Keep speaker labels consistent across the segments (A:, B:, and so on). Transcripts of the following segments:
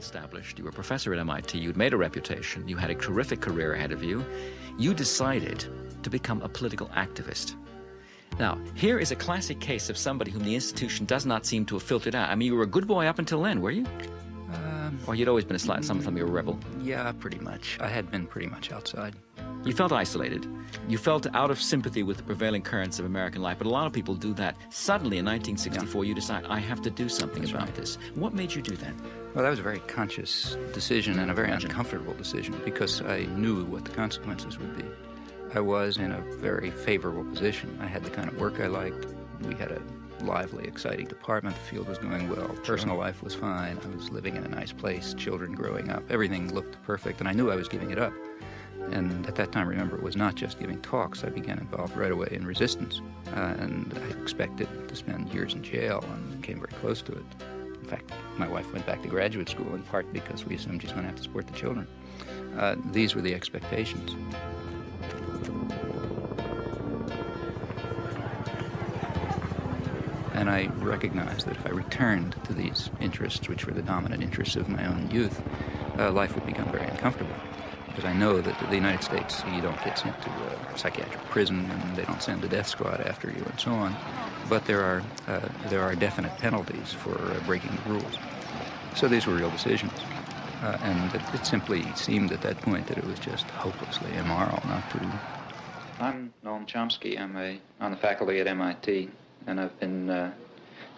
A: established. You were a professor at MIT. You'd made a reputation. You had a terrific career ahead of you. You decided to become a political activist. Now, here is a classic case of somebody whom the institution does not seem to have filtered out. I mean, you were a good boy up until then, were you? Or you'd always been a slight, some of them you were a rebel?
B: Yeah, pretty much. I had been pretty much outside.
A: You felt isolated. You felt out of sympathy with the prevailing currents of American life, but a lot of people do that. Suddenly, in 1964, you decide, I have to do something about this. What made you do that?
B: Well, that was a very conscious decision and a very uncomfortable decision because I knew what the consequences would be. I was in a very favorable position. I had the kind of work I liked. We had a lively, exciting department. The field was going well. Personal life was fine. I was living in a nice place, children growing up. Everything looked perfect, and I knew I was giving it up. And at that time, remember, it was not just giving talks. I began involved right away in resistance. And I expected to spend years in jail and came very close to it. In fact, my wife went back to graduate school in part because we assumed she's going to have to support the children. These were the expectations. And I recognized that if I returned to these interests, which were the dominant interests of my own youth, life would become very uncomfortable. Because I know that in the United States, you don't get sent to a psychiatric prison, and they don't send a death squad after you, and so on. But there are definite penalties for breaking the rules. So these were real decisions. And it simply seemed at that point that it was just hopelessly immoral not to. I'm Noam Chomsky. I'm on the faculty at MIT. And I've been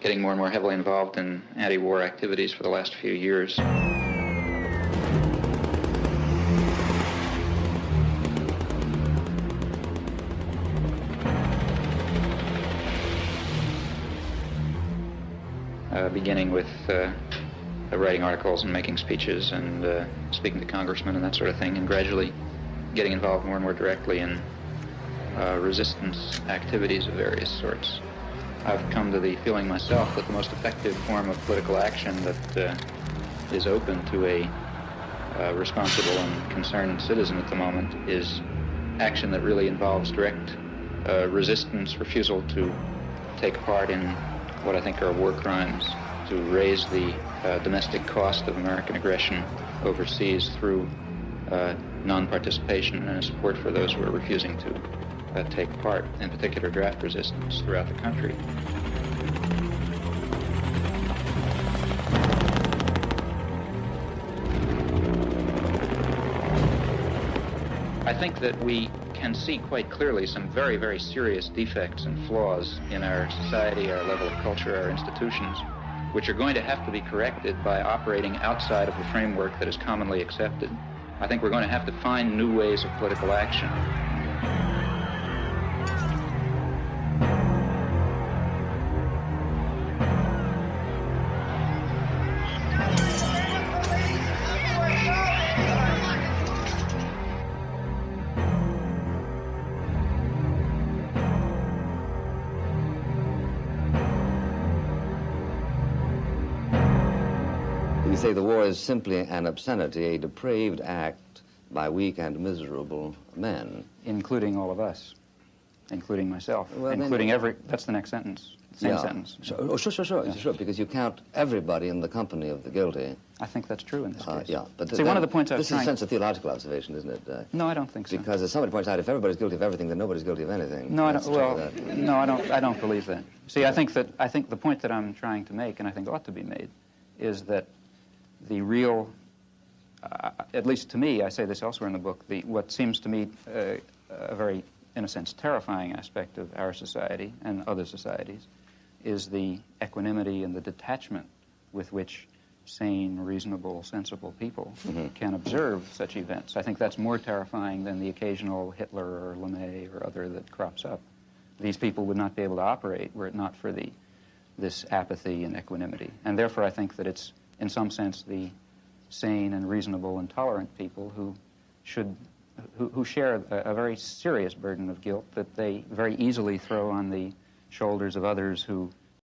B: getting more and more heavily involved in anti-war activities for the last few years. Beginning with writing articles and making speeches and speaking to congressmen and that sort of thing, and gradually getting involved more and more directly in resistance activities of various sorts. I've come to the feeling myself that the most effective form of political action that is open to a responsible and concerned citizen at the moment is action that really involves direct resistance, refusal to take part in what I think are war crimes, to raise the domestic cost of American aggression overseas through non-participation and support for those who are refusing to take part, in particular draft resistance throughout the country. I think that we can see quite clearly some very, very serious defects and flaws in our society, our level of culture, our institutions, which are going to have to be corrected by operating outside of the framework that is commonly accepted. I think we're going to have to find new ways of political action.
C: You say the war is simply an obscenity, a depraved act by weak and miserable men.
B: Including all of us, including myself,
C: well,
B: including that's the next sentence, same sentence.
C: So, sure, because you count everybody in the company of the guilty.
B: I think that's true in this case.
C: Yeah, but
B: see, one of the points
C: this is a sense of theological observation, isn't it?
B: No, I don't think so.
C: Because as somebody points out, if everybody's guilty of everything, then nobody's guilty of anything.
B: No, I don't. Well, no, I don't believe that. See, I think the point that I'm trying to make, and I think ought to be made, is that the real, at least to me, I say this elsewhere in the book, what seems to me a very, in a sense, terrifying aspect of our society and other societies is the equanimity and the detachment with which sane, reasonable, sensible people can observe such events. I think that's more terrifying than the occasional Hitler or LeMay or other that crops up. These people would not be able to operate were it not for this apathy and equanimity. And therefore, I think that it's, in some sense, the sane and reasonable and tolerant people who share a very serious burden of guilt that they very easily throw on the shoulders of others who